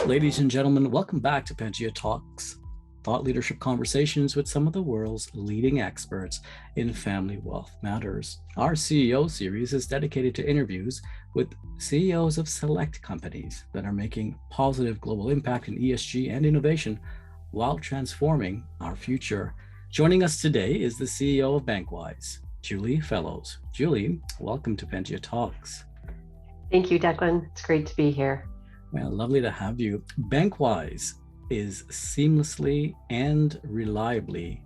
Ladies and gentlemen, welcome back to PANGEA Talks, thought leadership conversations with some of the world's leading experts in family wealth matters. Our CEO series is dedicated to interviews with CEOs of select companies that are making positive global impact in ESG and innovation while transforming our future. Joining us today is the CEO of BankWyse, Julie Fellows. Julie, welcome to PANGEA Talks. Thank you, Declan. It's great to be here. Well, lovely to have you. BankWyse is seamlessly and reliably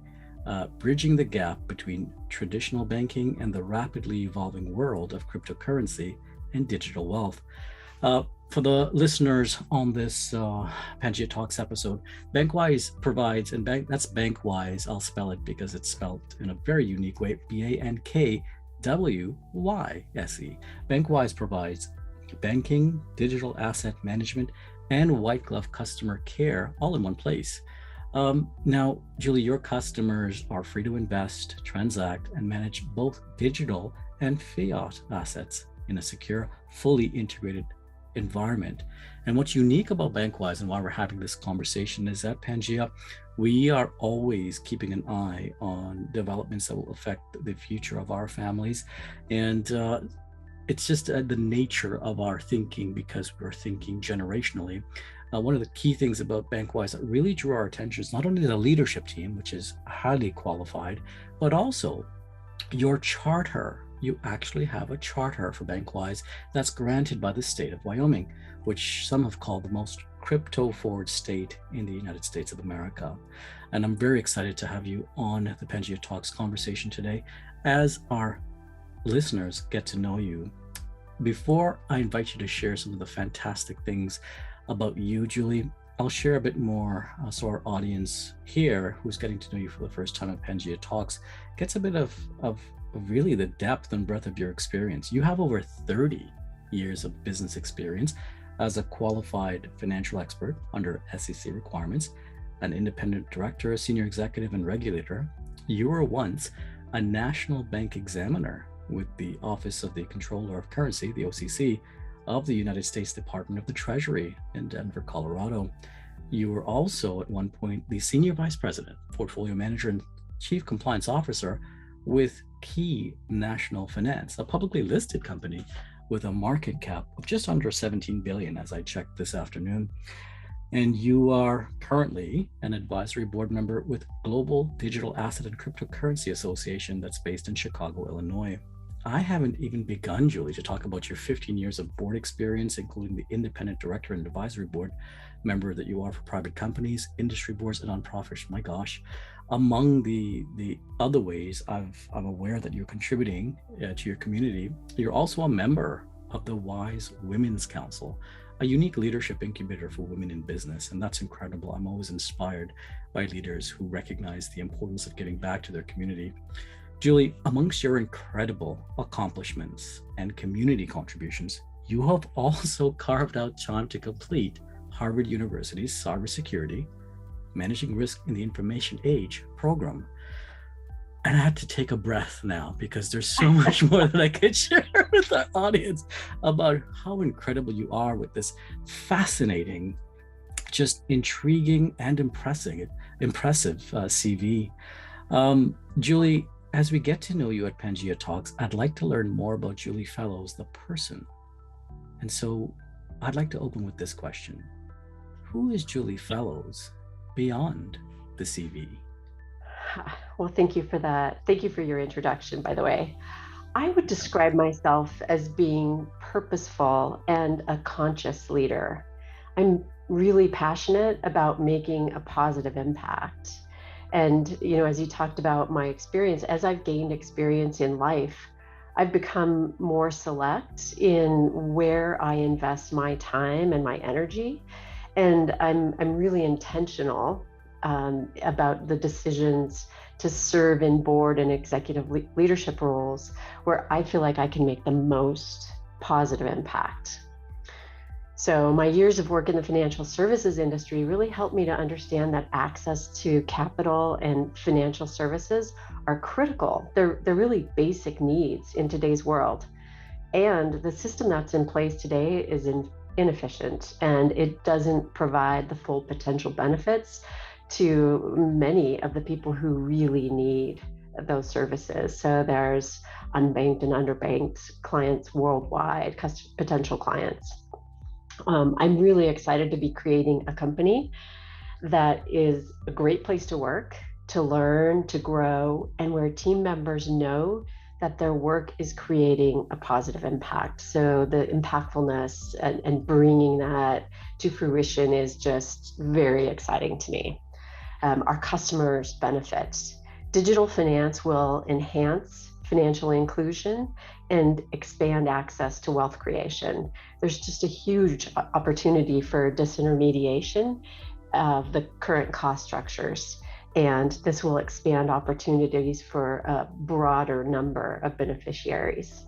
bridging the gap between traditional banking and the rapidly evolving world of cryptocurrency and digital wealth. For the listeners on this PANGEA Talks episode, BankWyse provides, and that's BankWyse, I'll spell it because it's spelled in a very unique way, BankWyse. BankWyse provides banking, digital asset management, and white glove customer care all in one place. Now, Julie, your customers are free to invest, transact, and manage both digital and fiat assets in a secure, fully integrated environment. And what's unique about BankWyse and why we're having this conversation is that PANGEA, we are always keeping an eye on developments that will affect the future of our families. And it's just the nature of our thinking because we're thinking generationally. One of the key things about BankWyse that really drew our attention is not only the leadership team, which is highly qualified, but also your charter. You actually have a charter for BankWyse that's granted by the state of Wyoming, which some have called the most crypto-forward state in the United States of America. And I'm very excited to have you on the PANGEA Talks conversation today as our listeners get to know you. Before I invite you to share some of the fantastic things about you, Julie, I'll share a bit more so our audience here who's getting to know you for the first time at PANGEA Talks gets a bit of really the depth and breadth of your experience. You have over 30 years of business experience as a qualified financial expert under SEC requirements, an independent director, a senior executive, and regulator. You were once a national bank examiner with the Office of the Comptroller of Currency, the OCC, of the United States Department of the Treasury in Denver, Colorado. You were also at one point the Senior Vice President, Portfolio Manager, and Chief Compliance Officer with Key National Finance, a publicly listed company with a market cap of just under 17 billion as I checked this afternoon. And you are currently an advisory board member with Global Digital Asset and Cryptocurrency Association that's based in Chicago, Illinois. I haven't even begun, Julie, to talk about your 15 years of board experience, including the independent director and advisory board member that you are for private companies, industry boards, and nonprofits. My gosh, among the other ways I'm aware that you're contributing to your community, you're also a member of the WISE Women's Council, a unique leadership incubator for women in business. And that's incredible. I'm always inspired by leaders who recognize the importance of giving back to their community. Julie, amongst your incredible accomplishments and community contributions, you have also carved out time to complete Harvard University's Cybersecurity, Managing Risk in the Information Age program. And I had to take a breath now because there's so much more that I could share with our audience about how incredible you are with this fascinating, just intriguing and impressive CV. Julie, as we get to know you at PANGEA Talks, I'd like to learn more about Julie Fellows, the person. And so I'd like to open with this question. Who is Julie Fellows beyond the CV? Well, thank you for that. Thank you for your introduction, by the way. I would describe myself as being purposeful and a conscious leader. I'm really passionate about making a positive impact. And, as you talked about my experience, as I've gained experience in life, I've become more select in where I invest my time and my energy. And I'm really intentional about the decisions to serve in board and executive leadership roles where I feel like I can make the most positive impact. So my years of work in the financial services industry really helped me to understand that access to capital and financial services are critical. They're really basic needs in today's world. And the system that's in place today is inefficient, and it doesn't provide the full potential benefits to many of the people who really need those services. So there's unbanked and underbanked clients worldwide, potential clients. I'm really excited to be creating a company that is a great place to work, to learn, to grow, and where team members know that their work is creating a positive impact. So the impactfulness and bringing that to fruition is just very exciting to me. Our customers benefit. Digital finance will enhance financial inclusion and expand access to wealth creation. There's just a huge opportunity for disintermediation of the current cost structures. And this will expand opportunities for a broader number of beneficiaries.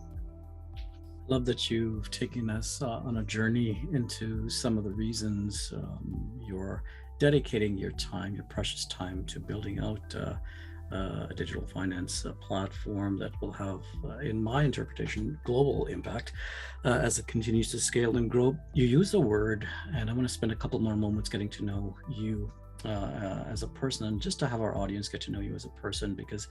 Love that you've taken us on a journey into some of the reasons you're dedicating your time, your precious time, to building out a digital finance platform that will have, in my interpretation, global impact as it continues to scale and grow. You use a word, and I want to spend a couple more moments getting to know you as a person, and just to have our audience get to know you as a person, because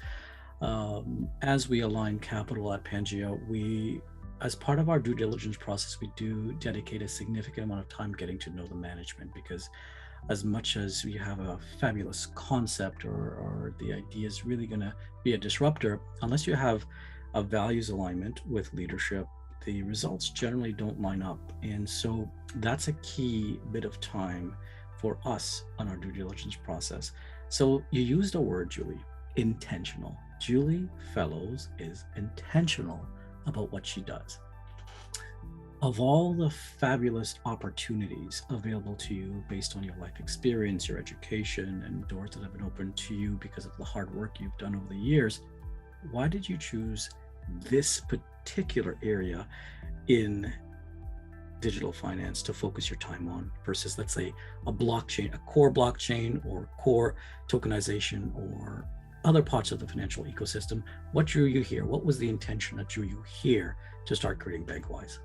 as we align capital at PANGEA, as part of our due diligence process, we do dedicate a significant amount of time getting to know the management, because as much as we have a fabulous concept or the idea is really going to be a disruptor, unless you have a values alignment with leadership, the results generally don't line up. And so that's a key bit of time for us on our due diligence process. So you used a word, Julie, intentional. Julie Fellows is intentional about what she does. Of all the fabulous opportunities available to you based on your life experience, your education, and doors that have been opened to you because of the hard work you've done over the years, why did you choose this particular area in digital finance to focus your time on versus, let's say, a blockchain, a core blockchain or core tokenization or other parts of the financial ecosystem? What drew you here? What was the intention that drew you here to start creating BankWyse?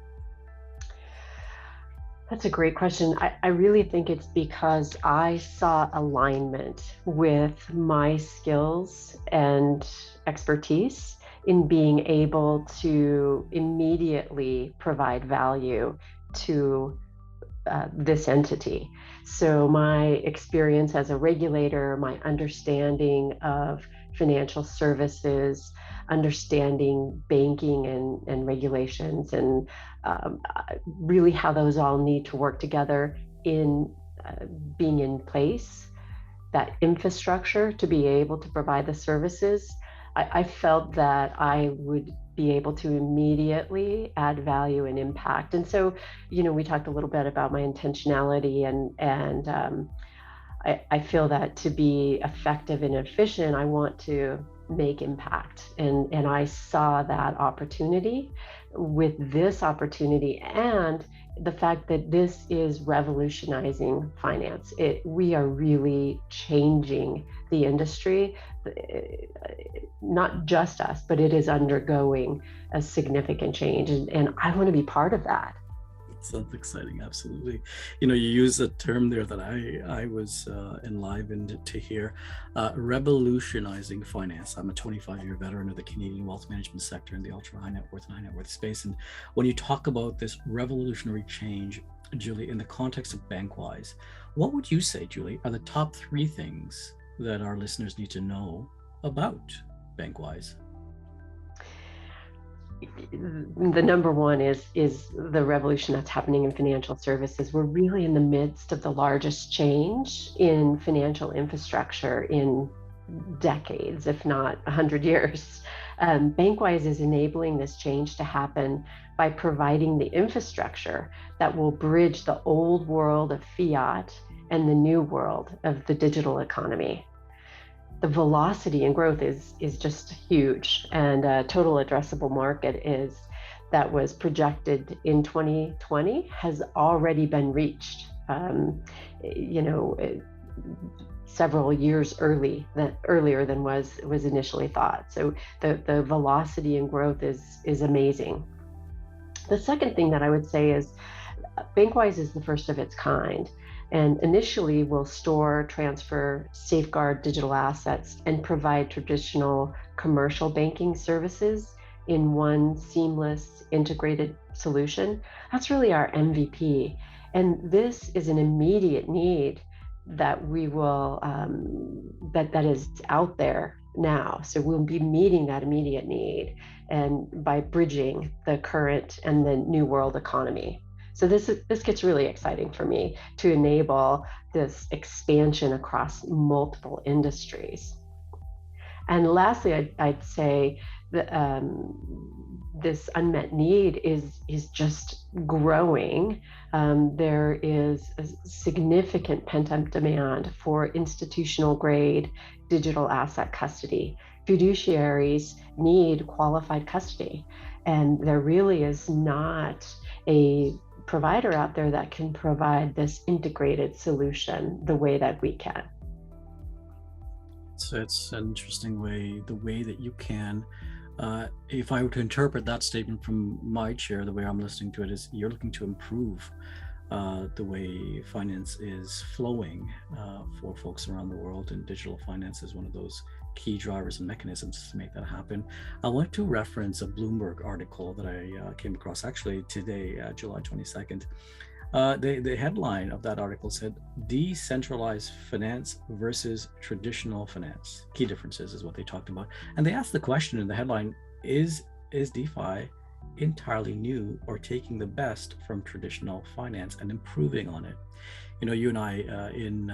That's a great question. I really think it's because I saw alignment with my skills and expertise in being able to immediately provide value to this entity. So my experience as a regulator, my understanding of financial services, understanding banking and regulations, and really how those all need to work together in being in place, that infrastructure to be able to provide the services. I felt that I would be able to immediately add value and impact. And so, we talked a little bit about my intentionality, and I feel that to be effective and efficient, I want to make impact. And I saw that opportunity with this opportunity, and the fact that this is revolutionizing finance. We are really changing the industry, not just us, but it is undergoing a significant change. And I want to be part of that. Sounds exciting, absolutely. You use a term there that I was enlivened to hear, revolutionizing finance. I'm a 25-year veteran of the Canadian wealth management sector in the ultra high net worth and high net worth space. And when you talk about this revolutionary change, Julie, in the context of BankWyse, what would you say, Julie, are the top 3 things that our listeners need to know about BankWyse? The number one is the revolution that's happening in financial services. We're really in the midst of the largest change in financial infrastructure in decades, if not 100 years. BankWyse is enabling this change to happen by providing the infrastructure that will bridge the old world of fiat and the new world of the digital economy. The velocity and growth is just huge, and total addressable market that was projected in 2020 has already been reached. Several years earlier than was initially thought. So the velocity and growth is amazing. The second thing that I would say is BankWyse is the first of its kind, and initially will store, transfer, safeguard digital assets, and provide traditional commercial banking services in one seamless, integrated solution. That's really our MVP. And this is an immediate need that we will, that is out there now. So we'll be meeting that immediate need and by bridging the current and the new world economy. So this gets really exciting for me to enable this expansion across multiple industries. And lastly, I'd say that this unmet need is just growing. There is a significant pent-up demand for institutional grade digital asset custody. Fiduciaries need qualified custody, and there really is not a provider out there that can provide this integrated solution the way that we can. So it's an interesting way, the way that you can, if I were to interpret that statement from my chair, the way I'm listening to it is you're looking to improve the way finance is flowing for folks around the world, and digital finance is one of those key drivers and mechanisms to make that happen. I want to reference a Bloomberg article that I came across actually today, July 22nd. The headline of that article said, "Decentralized finance versus traditional finance. Key differences" is what they talked about. And they asked the question in the headline, is DeFi entirely new or taking the best from traditional finance and improving on it? You know, you and I, in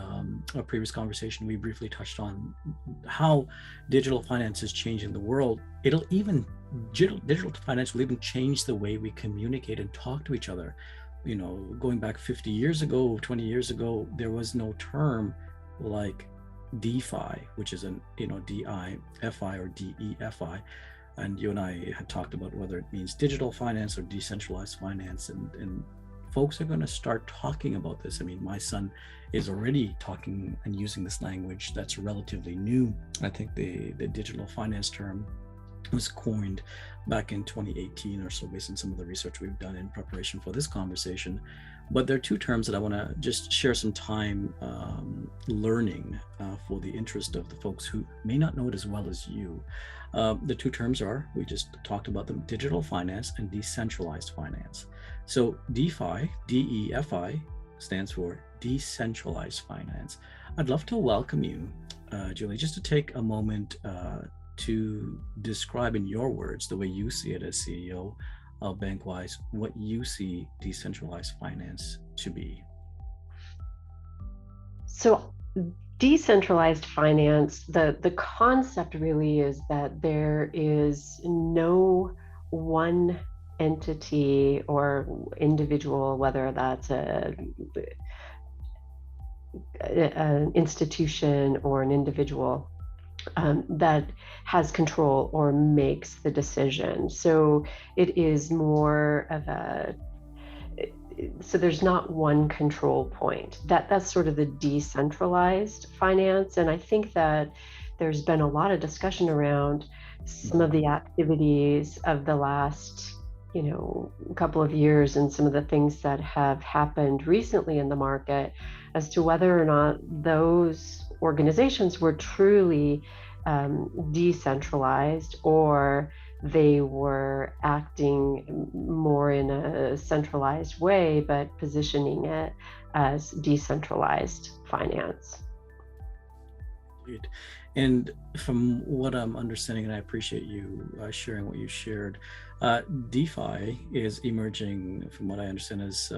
a previous conversation, we briefly touched on how digital finance is changing the world. Digital finance will even change the way we communicate and talk to each other. You know, going back 50 years ago, 20 years ago, there was no term like DeFi, which is DIFI or DEFI. And you and I had talked about whether it means digital finance or decentralized finance, and folks are going to start talking about this. I mean, my son is already talking and using this language that's relatively new. I think the digital finance term was coined back in 2018 or so, based on some of the research we've done in preparation for this conversation. But there are two terms that I want to just share some time learning for the interest of the folks who may not know it as well as you. The two terms are, we just talked about them, digital finance and decentralized finance. So DeFi, DEFI, stands for decentralized finance. I'd love to welcome you, Julie, just to take a moment to describe in your words, the way you see it as CEO of BankWyse, what you see decentralized finance to be. So decentralized finance, the concept really is that there is no one entity or individual, whether that's an institution or an individual, that has control or makes the decision. So it is more of so there's not one control point. That's sort of the decentralized finance. And I think that there's been a lot of discussion around some of the activities of the last, couple of years, and some of the things that have happened recently in the market as to whether or not those organizations were truly decentralized, or they were acting more in a centralized way, but positioning it as decentralized finance. And from what I'm understanding, and I appreciate you sharing what you shared, DeFi is emerging, from what I understand, as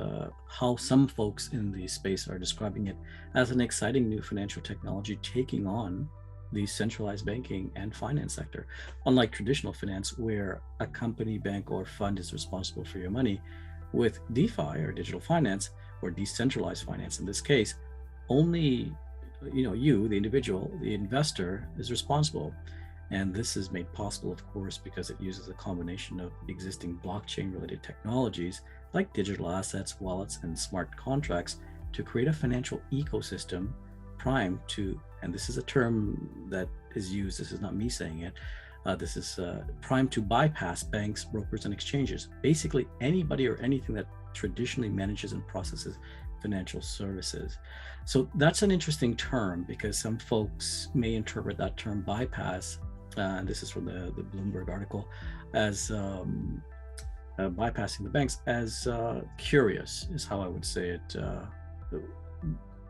how some folks in the space are describing it as an exciting new financial technology taking on the centralized banking and finance sector. Unlike traditional finance, where a company, bank, or fund is responsible for your money, with DeFi or digital finance, or decentralized finance in this case, only you, the individual, the investor, is responsible. And this is made possible, of course, because it uses a combination of existing blockchain-related technologies like digital assets, wallets, and smart contracts to create a financial ecosystem primed to, and this is a term that is used, this is not me saying it, This is primed to bypass banks, brokers, and exchanges. Basically, anybody or anything that traditionally manages and processes financial services. So that's an interesting term because some folks may interpret that term bypass, and this is from the Bloomberg article, as bypassing the banks as curious, is how I would say it.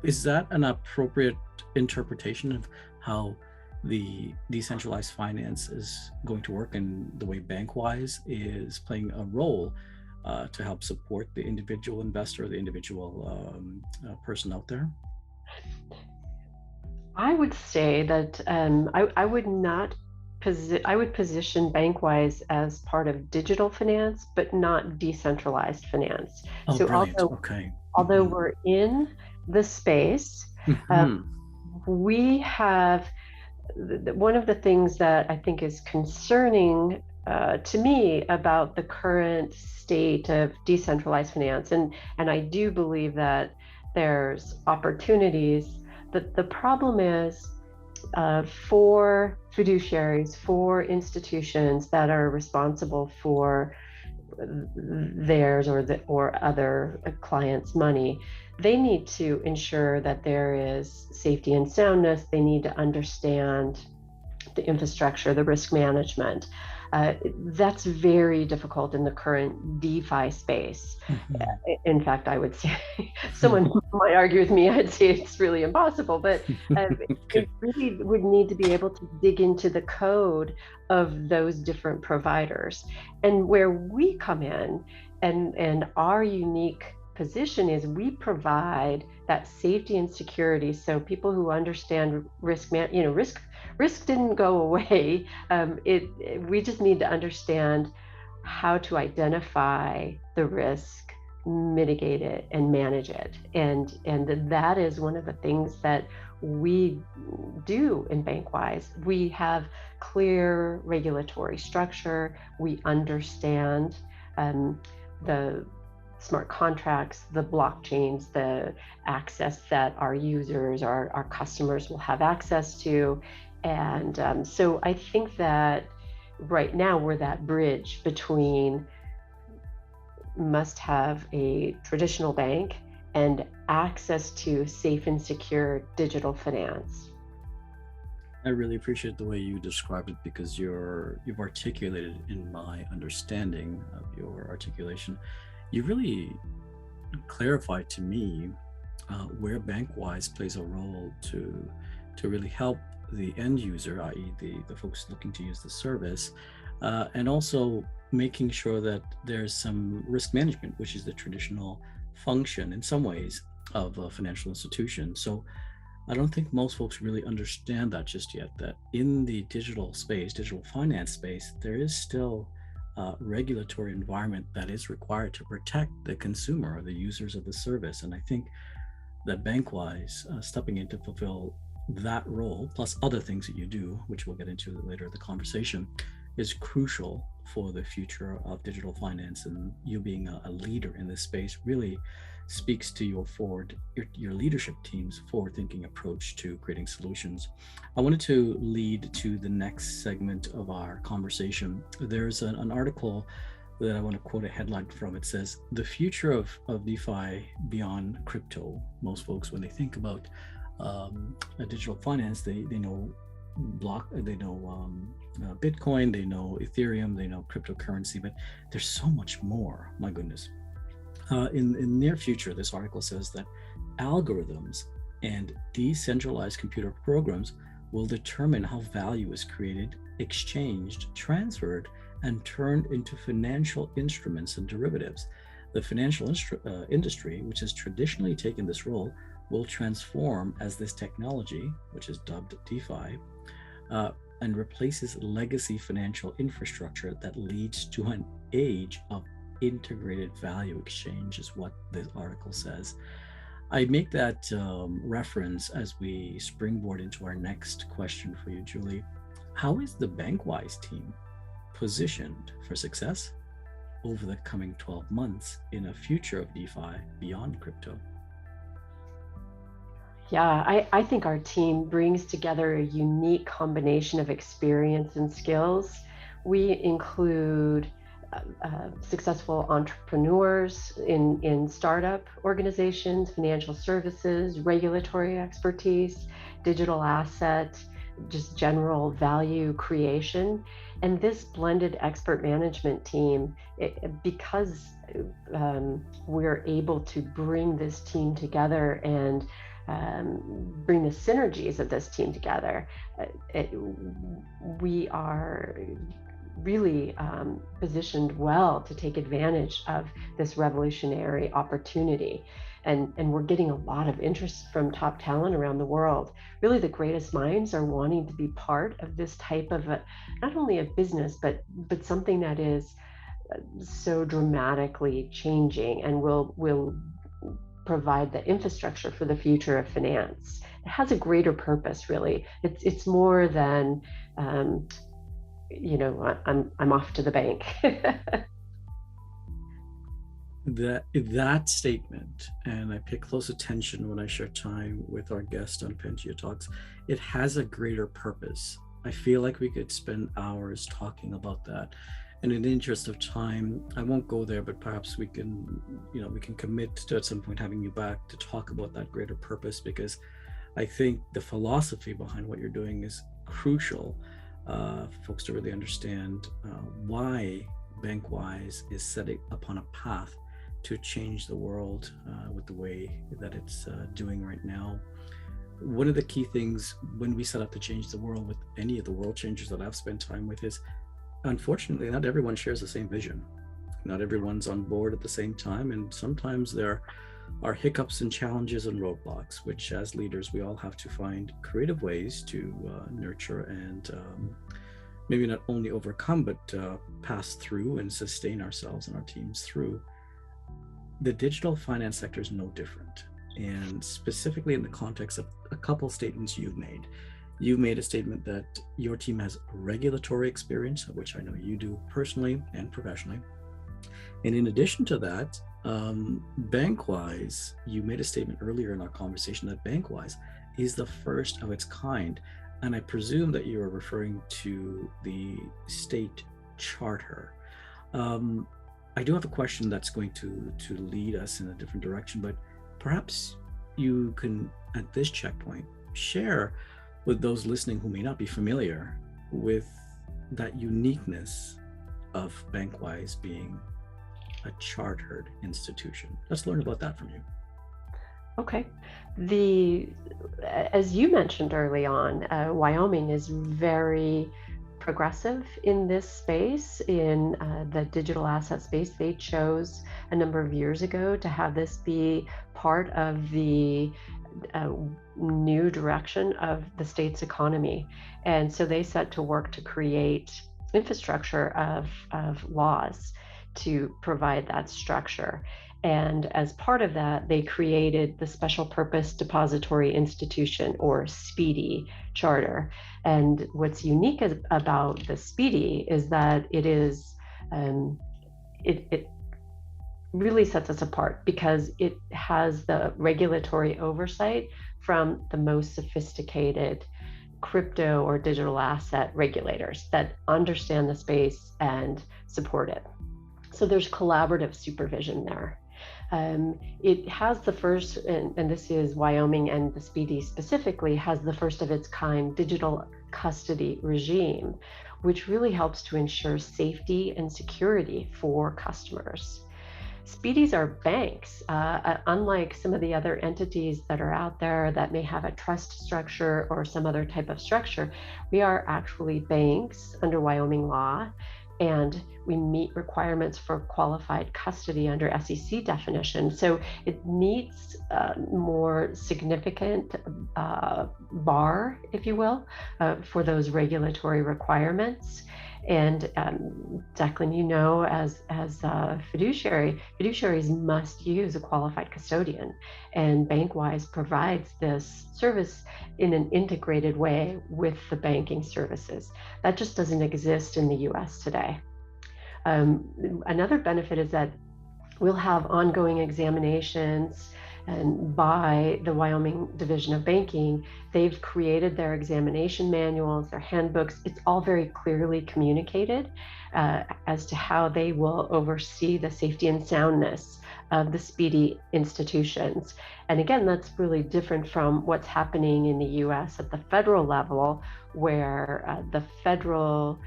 Is that an appropriate interpretation of how the decentralized finance is going to work and the way BankWyse is playing a role to help support the individual investor, the individual person out there? I would say that I would not I would position BankWyse as part of digital finance, but not decentralized finance. Oh, So brilliant. Okay. although we're in the space, uh, Mm-hmm. we have one of the things that I think is concerning to me about the current state of decentralized finance, and I do believe that there's opportunities. The problem is for fiduciaries, for institutions that are responsible for theirs or other clients' money, they need to ensure that there is safety and soundness. They need to understand the infrastructure, the risk management. That's very difficult in the current DeFi space. Mm-hmm. In fact, I would say someone might argue with me. I'd say it's really impossible, but Okay. it really would need to be able to dig into the code of those different providers. And where we come in, and our unique position is we provide that safety and security. So people who understand risk didn't go away. We just need to understand how to identify the risk, mitigate it, and manage it. And that is one of the things that we do in BankWyse. We have clear regulatory structure. We understand the smart contracts, the blockchains, the access that our users, our customers will have access to. And so I think that right now we're that bridge between must have a traditional bank and access to safe and secure digital finance. I really appreciate the way you described it because you've articulated in my understanding of your articulation. You really clarified to me where BankWyse plays a role to really help the end user, i.e., the folks looking to use the service, and also making sure that there's some risk management, which is the traditional function in some ways of a financial institution. So I don't think most folks really understand that just yet, that in the digital space, digital finance space, there is still a regulatory environment that is required to protect the consumer or the users of the service. And I think that BankWyse stepping in to fulfill that role, plus other things that you do, which we'll get into later in the conversation, is crucial for the future of digital finance. And you being a leader in this space really speaks to your leadership team's forward-thinking approach to creating solutions. I wanted to lead to the next segment of our conversation. There's an article that I want to quote a headline from. It says, "The future of DeFi beyond crypto." Most folks, when they think about a digital finance, they know Bitcoin, they know Ethereum, they know cryptocurrency, but there's so much more. My goodness. In near future, this article says that algorithms and decentralized computer programs will determine how value is created, exchanged, transferred, and turned into financial instruments and derivatives. The financial industry, which has traditionally taken this role, will transform as this technology, which is dubbed DeFi, and replaces legacy financial infrastructure that leads to an age of integrated value exchange, is what this article says. I make that reference as we springboard into our next question for you, Julie. How is the BankWyse team positioned for success over the coming 12 months in a future of DeFi beyond crypto? Yeah, I think our team brings together a unique combination of experience and skills. We include successful entrepreneurs in startup organizations, financial services, regulatory expertise, digital asset, just general value creation. And this blended expert management team, because we're able to bring this team together and bring the synergies of this team together, we are really positioned well to take advantage of this revolutionary opportunity. And we're getting a lot of interest from top talent around the world. Really, the greatest minds are wanting to be part of this type of not only a business, but something that is so dramatically changing and will provide the infrastructure for the future of finance. It has a greater purpose, really. It's more than I'm off to the bank. That statement, and I pay close attention when I share time with our guests on PANGEA Talks, it has a greater purpose. I feel like we could spend hours talking about that. And in the interest of time, I won't go there, but perhaps we can commit to at some point having you back to talk about that greater purpose, because I think the philosophy behind what you're doing is crucial for folks to really understand why BankWyse is setting upon a path to change the world with the way that it's doing right now. One of the key things when we set out to change the world with any of the world changers that I've spent time with is, unfortunately, not everyone shares the same vision. Not everyone's on board at the same time, and sometimes there are hiccups and challenges and roadblocks, which as leaders, we all have to find creative ways to nurture and maybe not only overcome, but pass through and sustain ourselves and our teams through. The digital finance sector is no different. And specifically in the context of a couple statements you've made. You made a statement that your team has regulatory experience, which I know you do personally and professionally. And in addition to that, BankWyse, you made a statement earlier in our conversation that BankWyse is the first of its kind. And I presume that you are referring to the state charter. I do have a question that's going to lead us in a different direction, but perhaps you can, at this checkpoint, share with those listening who may not be familiar with that uniqueness of BankWyse being a chartered institution. Let's learn about that from you. Okay. As you mentioned early on, Wyoming is very progressive in this space, in the digital asset space. They chose a number of years ago to have this be part of the new direction of the state's economy. And so they set to work to create infrastructure of laws to provide that structure. And as part of that, they created the Special Purpose Depository Institution, or SPEDI charter. And what's unique about the SPEDI is that it really sets us apart because it has the regulatory oversight from the most sophisticated crypto or digital asset regulators that understand the space and support it. So there's collaborative supervision there. It has the first, and this is Wyoming, and the SPEDI specifically has the first of its kind digital custody regime, which really helps to ensure safety and security for customers. SPEDIs are banks, unlike some of the other entities that are out there that may have a trust structure or some other type of structure. We are actually banks under Wyoming law, and we meet requirements for qualified custody under SEC definition. So it meets more significant bar, if you will, for those regulatory requirements. And Declan, you know, as fiduciaries must use a qualified custodian, and BankWyse provides this service in an integrated way with the banking services. That just doesn't exist in the US today. Another benefit is that we'll have ongoing examinations and by the Wyoming Division of Banking. They've created their examination manuals, their handbooks. It's all very clearly communicated as to how they will oversee the safety and soundness of the speedy institutions. And again, that's really different from what's happening in the US at the federal level, where the federal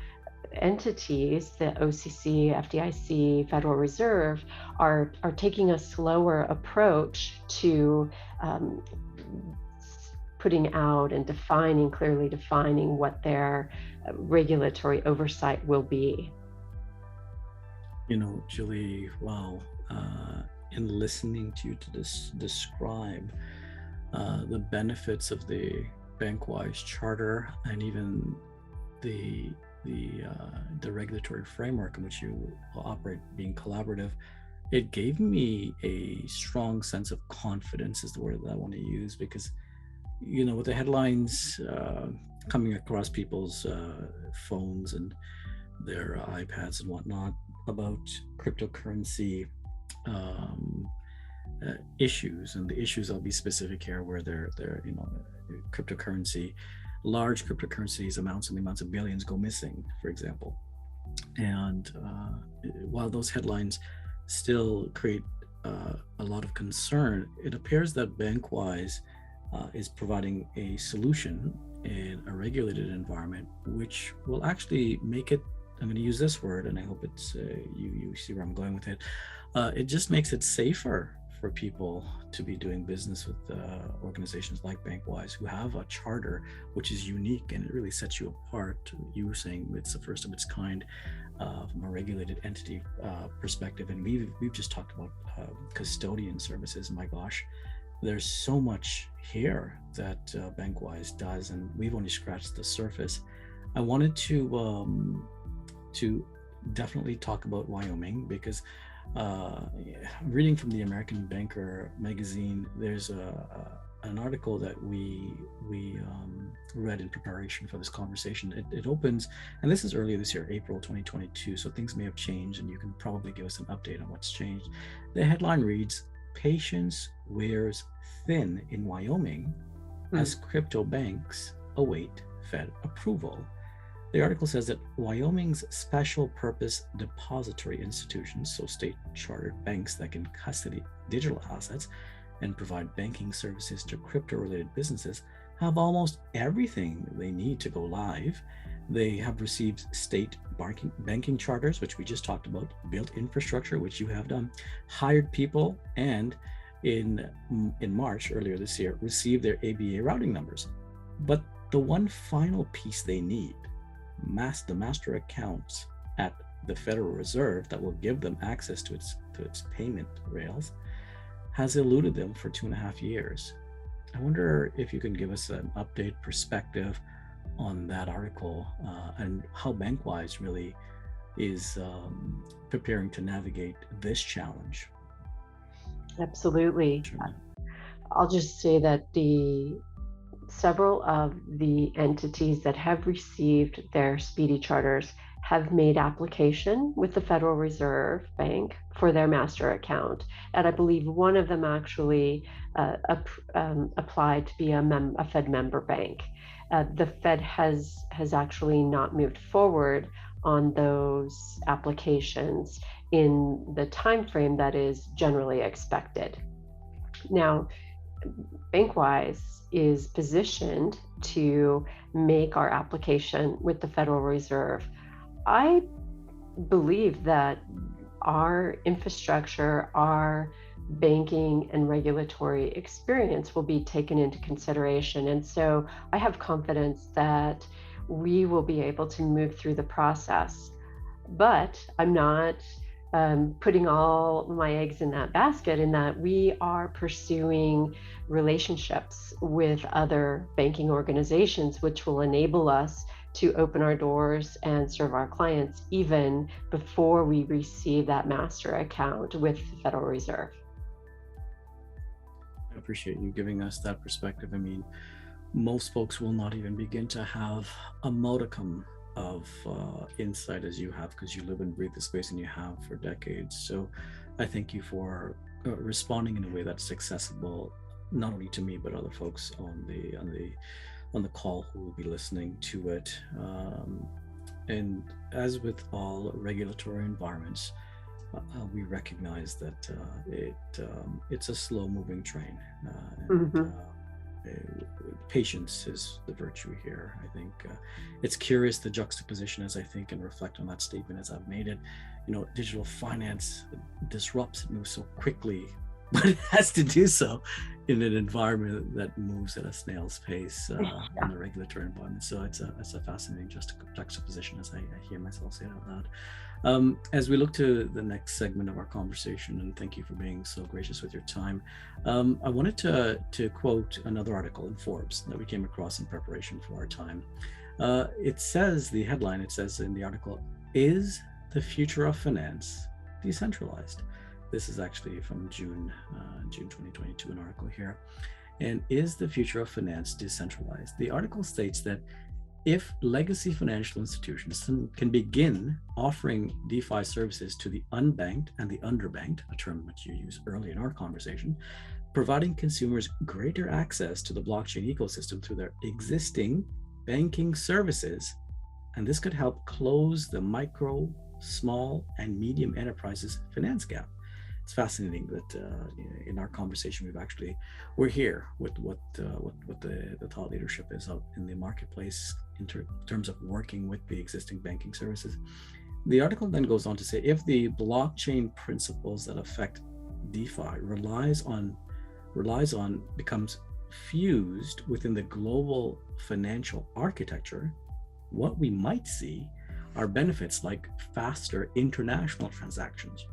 entities, the OCC, FDIC, Federal Reserve, are taking a slower approach to putting out and clearly defining what their regulatory oversight will be. Julie, wow. In listening to you to describe the benefits of the BankWyse charter and even the regulatory framework in which you operate, being collaborative, it gave me a strong sense of confidence, is the word that I want to use, because with the headlines coming across people's phones and their iPads and whatnot about cryptocurrency issues, and the issues, I'll be specific here, where they're cryptocurrency, large cryptocurrencies, amounts of billions go missing, for example. And while those headlines still create a lot of concern, it appears that BankWyse is providing a solution in a regulated environment, which will actually make it, I'm going to use this word, and I hope it's you see where I'm going with it. It just makes it safer for people to be doing business with organizations like BankWyse, who have a charter which is unique, and it really sets you apart. You were saying it's the first of its kind from a regulated entity perspective, and we've just talked about custodian services. My gosh, there's so much here that BankWyse does, and we've only scratched the surface. I wanted to definitely talk about Wyoming, because reading from the American Banker magazine, there's an article that we read in preparation for this conversation. It opens, and this is earlier this year, April 2022, so things may have changed, and you can probably give us an update on what's changed. The headline reads, "Patience wears thin in Wyoming as crypto banks await Fed approval." The article says that Wyoming's special purpose depository institutions, so state chartered banks that can custody digital assets and provide banking services to crypto-related businesses, have almost everything they need to go live. They have received state banking charters, which we just talked about, built infrastructure, which you have done, hired people, and in March earlier this year, received their ABA routing numbers. But the one final piece they need, the master accounts at the Federal Reserve that will give them access to its payment rails, has eluded them for 2.5 years. I wonder if you can give us an update perspective on that article and how BankWyse really is preparing to navigate this challenge. Absolutely. Sure. I'll just say that several of the entities that have received their speedy charters have made application with the Federal Reserve Bank for their master account. And I believe one of them actually applied to be a Fed member bank. The Fed has actually not moved forward on those applications in the time frame that is generally expected. Now, BankWyse is positioned to make our application with the Federal Reserve. I believe that our infrastructure, our banking and regulatory experience will be taken into consideration. And so I have confidence that we will be able to move through the process. But I'm not putting all my eggs in that basket, in that we are pursuing relationships with other banking organizations, which will enable us to open our doors and serve our clients even before we receive that master account with the Federal Reserve. I appreciate you giving us that perspective. I mean, most folks will not even begin to have a modicum of insight as you have, because you live and breathe the space and you have for decades. So I thank you for responding in a way that's accessible not only to me but other folks on the call who will be listening to it. And as with all regulatory environments, we recognize that it's a slow-moving train, and Mhm. patience is the virtue here. I think it's curious the juxtaposition as I think and reflect on that statement as I've made it. Digital finance disrupts, it moves so quickly, but it has to do so in an environment that moves at a snail's pace in the regulatory environment. So it's a fascinating juxtaposition as I hear myself say it out loud. As we look to the next segment of our conversation, and thank you for being so gracious with your time, I wanted to quote another article in Forbes that we came across in preparation for our time. It says, the headline, it says in the article, "Is the future of finance decentralized?" This is actually from June 2022, an article here. And is the future of finance decentralized? The article states that if legacy financial institutions can begin offering DeFi services to the unbanked and the underbanked, a term which you used early in our conversation, providing consumers greater access to the blockchain ecosystem through their existing banking services, and this could help close the micro, small, and medium enterprises finance gap. It's fascinating that in our conversation we're here with what the thought leadership is out in the marketplace in terms of working with the existing banking services. The article then goes on to say, if the blockchain principles that affect DeFi becomes fused within the global financial architecture, what we might see are benefits like faster international transactions,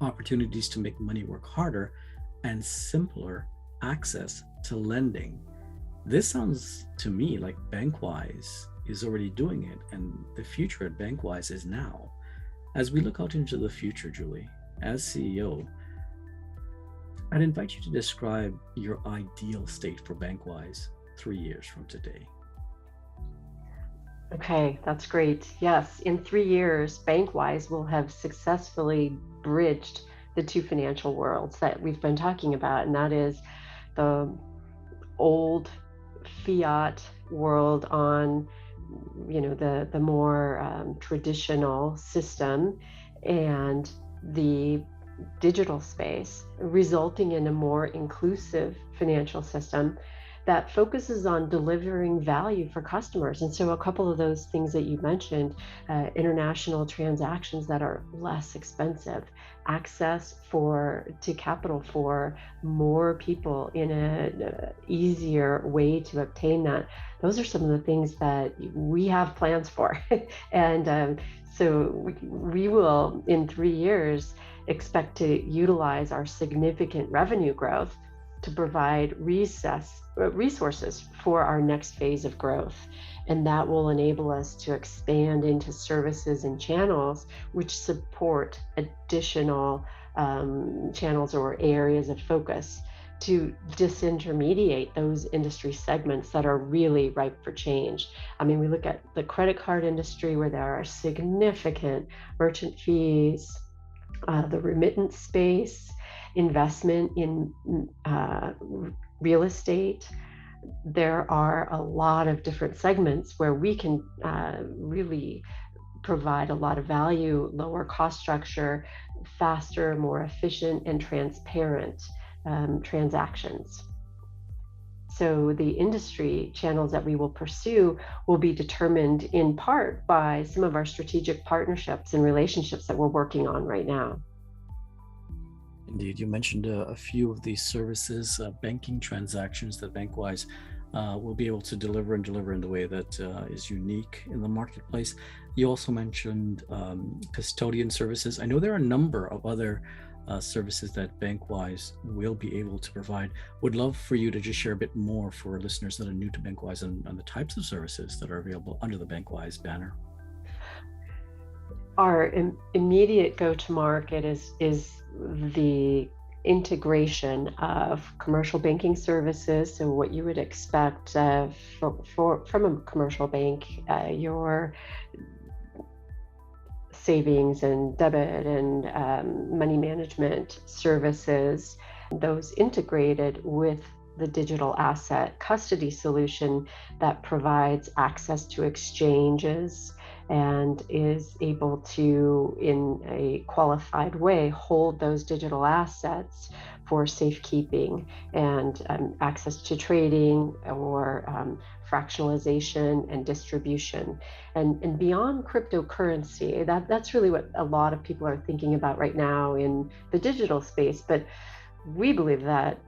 opportunities to make money work harder, and simpler access to lending. This sounds to me like BankWyse is already doing it, and the future at BankWyse is now. As we look out into the future, Julie, as CEO, I'd invite you to describe your ideal state for BankWyse 3 years from today. Okay, that's great. Yes, in 3 years, BankWyse will have successfully bridged the two financial worlds that we've been talking about, and that is the old fiat world on, the more traditional system, and the digital space, resulting in a more inclusive financial system that focuses on delivering value for customers. And so a couple of those things that you mentioned, international transactions that are less expensive, access to capital for more people in an easier way to obtain that. Those are some of the things that we have plans for. And so we will, in 3 years, expect to utilize our significant revenue growth to provide resources for our next phase of growth. And that will enable us to expand into services and channels which support additional channels or areas of focus to disintermediate those industry segments that are really ripe for change. I mean, we look at the credit card industry where there are significant merchant fees, the remittance space, investment in real estate. There are a lot of different segments where we can really provide a lot of value, lower cost structure, faster, more efficient, and transparent transactions. So the industry channels that we will pursue will be determined in part by some of our strategic partnerships and relationships that we're working on right now. Indeed, you mentioned a few of these services, banking transactions that BankWyse will be able to deliver in a way that is unique in the marketplace. You also mentioned custodian services. I know there are a number of other services that BankWyse will be able to provide. Would love for you to just share a bit more for listeners that are new to BankWyse and the types of services that are available under the BankWyse banner. Our immediate go-to-market is the integration of commercial banking services. So what you would expect from a commercial bank, your savings and debit and money management services, those integrated with the digital asset custody solution that provides access to exchanges and is able to, in a qualified way, hold those digital assets for safekeeping and access to trading or fractionalization and distribution. And beyond cryptocurrency, that's really what a lot of people are thinking about right now in the digital space. But we believe that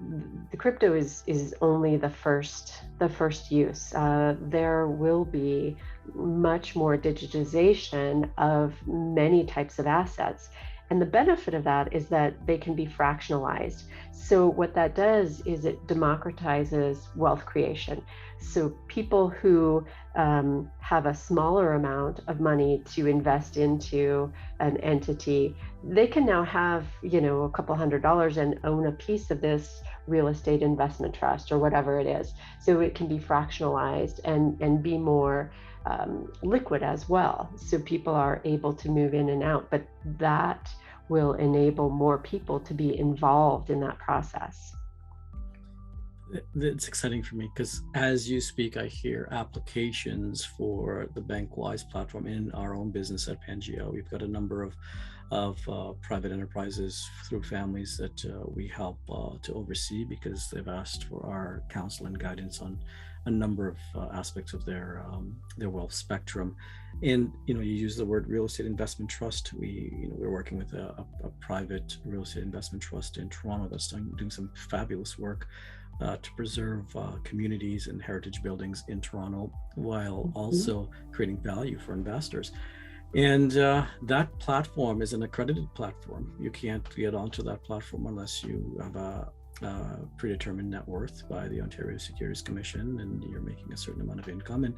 the crypto is only the first use. There will be much more digitization of many types of assets. And the benefit of that is that they can be fractionalized. So what that does is it democratizes wealth creation. So people who have a smaller amount of money to invest into an entity, they can now have, a couple $100 and own a piece of this real estate investment trust or whatever it is. So it can be fractionalized and be more liquid as well. So people are able to move in and out, but that will enable more people to be involved in that process. It's exciting for me because as you speak, I hear applications for the BankWyse platform in our own business at PANGEA. We've got a number of private enterprises through families that we help to oversee because they've asked for our counsel and guidance on a number of aspects of their wealth spectrum. And you use the word real estate investment trust. We're working with a private real estate investment trust in Toronto that's doing some fabulous work to preserve communities and heritage buildings in Toronto while also creating value for investors. And that platform is an accredited platform. You can't get onto that platform unless you have a predetermined net worth by the Ontario Securities Commission and you're making a certain amount of income. And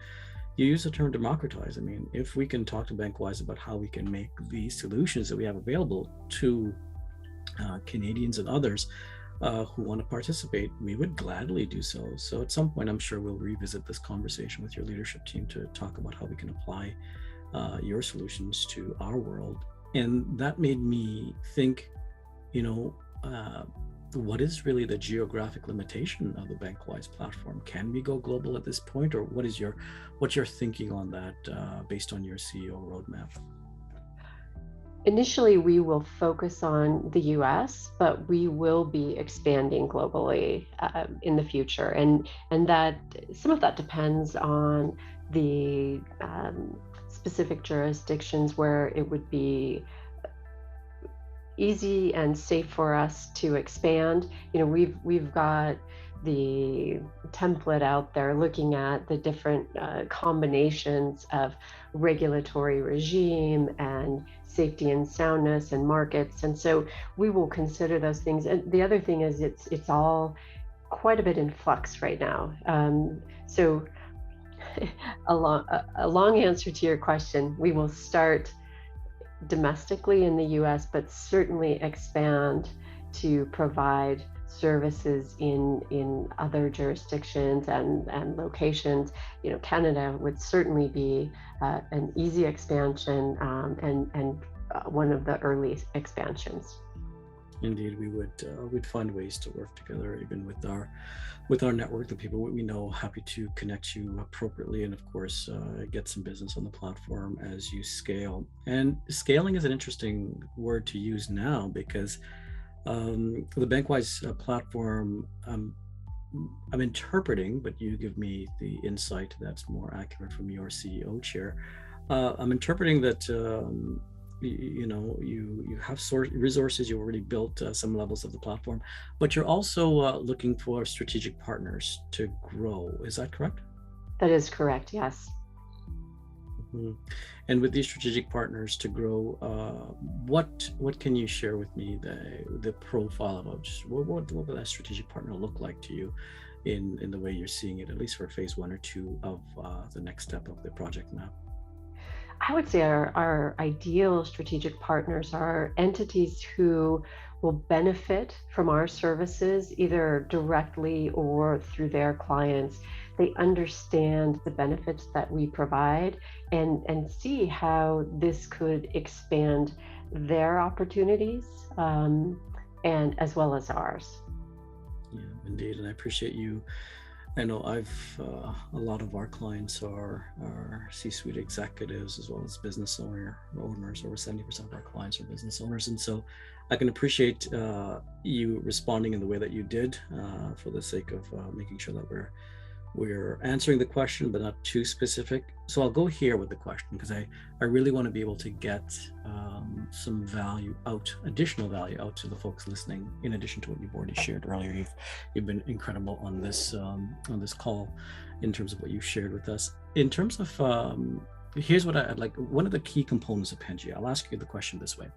you use the term democratize. I mean, if we can talk to BankWyse about how we can make these solutions that we have available to Canadians and others who want to participate, we would gladly do so. So at some point, I'm sure we'll revisit this conversation with your leadership team to talk about how we can apply your solutions to our world. And that made me think, what is really the geographic limitation of the BankWyse platform? Can we go global at this point, or what's your thinking on that based on your CEO roadmap? Initially, we will focus on the US, but we will be expanding globally in the future. And that some of that depends on the specific jurisdictions where it would be easy and safe for us to expand. We've got the template out there looking at the different combinations of regulatory regime and safety and soundness and markets. And so we will consider those things. And the other thing is it's all quite a bit in flux right now. So a long answer to your question, we will start domestically in the US, but certainly expand to provide services in other jurisdictions and locations. Canada would certainly be an easy expansion and one of the early expansions. Indeed, we'd find ways to work together, even with our network, the people we know. Happy to connect you appropriately, and of course, get some business on the platform as you scale. And scaling is an interesting word to use now because the BankWyse platform, I'm interpreting, but you give me the insight that's more accurate from your CEO chair. I'm interpreting that you have resources. You already built some levels of the platform, but you're also looking for strategic partners to grow. Is that correct? That is correct. Yes. Mm-hmm. And with these strategic partners to grow, what can you share with me the profile of just what will that strategic partner look like to you in the way you're seeing it, at least for phase 1 or 2 of the next step of the project map? I would say our ideal strategic partners are entities who will benefit from our services either directly or through their clients. They understand the benefits that we provide and see how this could expand their opportunities, and as well as ours. Yeah, indeed. And I appreciate you. I know a lot of our clients are C-suite executives as well as business owners. Over 70% of our clients are business owners. And so I can appreciate you responding in the way that you did for the sake of making sure that we're answering the question, but not too specific. So I'll go here with the question because I really want to be able to get some value out, additional value out to the folks listening. In addition to what you've already shared earlier, you've been incredible on this call in terms of what you've shared with us. In terms of here's what I'd like. One of the key components of PANGEA. I'll ask you the question this way: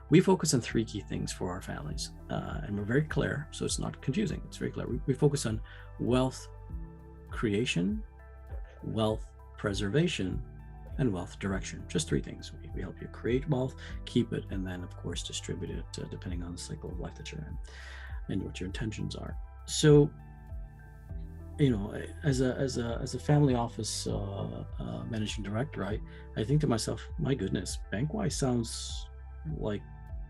we focus on 3 key things for our families, and we're very clear, so it's not confusing. It's very clear. We focus on wealth creation, wealth preservation, and wealth direction. Just 3 things. We help you create wealth, keep it, and then of course distribute it depending on the cycle of life that you're in and what your intentions are. So, as a family office managing director, I think to myself, my goodness, BankWyse sounds like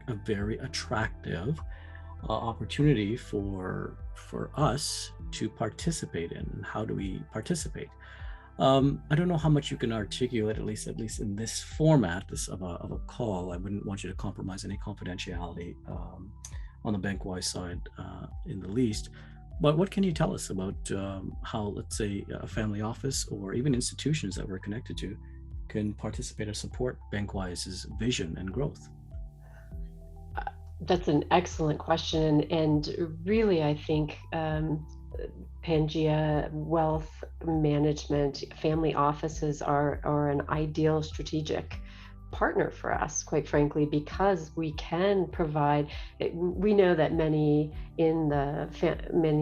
a very attractive opportunity for us to participate in. And how do we participate? I don't know how much you can articulate, at least in this format, of a call. I wouldn't want you to compromise any confidentiality on the BankWyse side in the least. But what can you tell us about how, let's say, a family office or even institutions that we're connected to can participate or support BankWyse's vision and growth? That's an excellent question. And really, I think PANGEA Wealth Management family offices are an ideal strategic partner for us, quite frankly, because we can provide. We know that many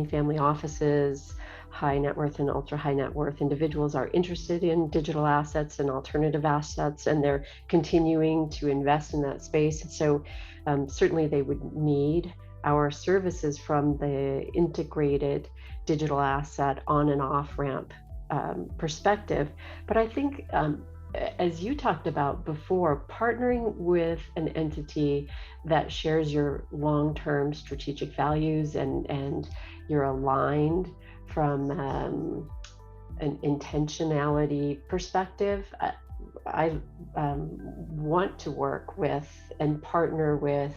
family offices, high net worth and ultra high net worth individuals are interested in digital assets and alternative assets, and they're continuing to invest in that space. And so certainly they would need our services from the integrated digital asset on and off ramp perspective. But I think, as you talked about before, partnering with an entity that shares your long-term strategic values and you're aligned from an intentionality perspective, I want to work with and partner with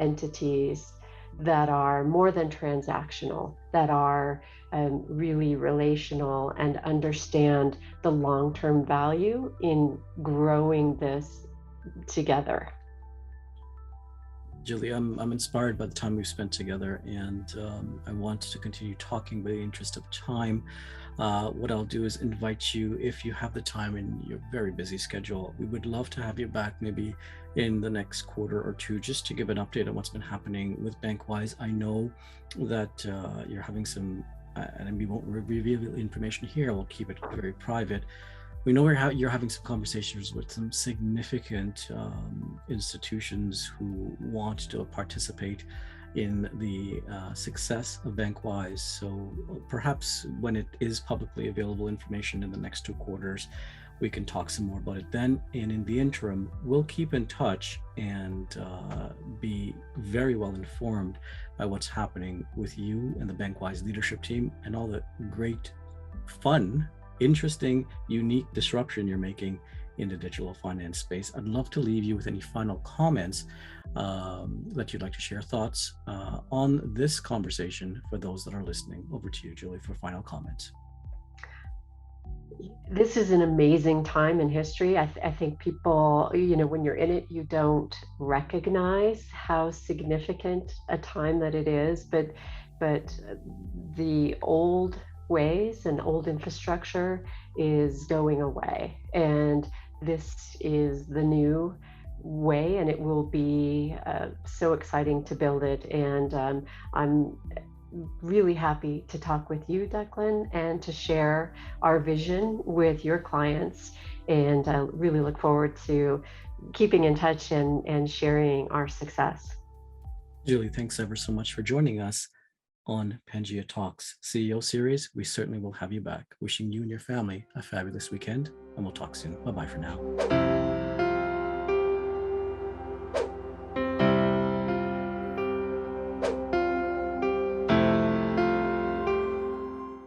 entities that are more than transactional, that are really relational and understand the long-term value in growing this together. Julie, I'm inspired by the time we've spent together, and I want to continue talking. By the interest of time, what I'll do is invite you, if you have the time in your very busy schedule, we would love to have you back maybe in the next quarter or 2, just to give an update on what's been happening with BankWyse. I know that you're having some, and we won't reveal the information here, we'll keep it very private. We know you're having some conversations with some significant institutions who want to participate in the success of BankWyse. So perhaps when it is publicly available information in the next 2 quarters, we can talk some more about it then. And in the interim, we'll keep in touch and be very well informed by what's happening with you and the BankWyse leadership team and all the great, fun, interesting, unique disruption you're making in the digital finance space. I'd love to leave you with any final comments that you'd like to share, thoughts on this conversation for those that are listening. Over to you, Julie, for final comments. This is an amazing time in history. I think people, when you're in it, you don't recognize how significant a time that it is, but the old ways and old infrastructure is going away, and this is the new way, and it will be so exciting to build it. And I'm really happy to talk with you, Declan, and to share our vision with your clients. And I really look forward to keeping in touch and sharing our success. Julie, thanks ever so much for joining us on PANGEA Talks CEO Series. We certainly will have you back. Wishing you and your family a fabulous weekend, and we'll talk soon. Bye bye for now.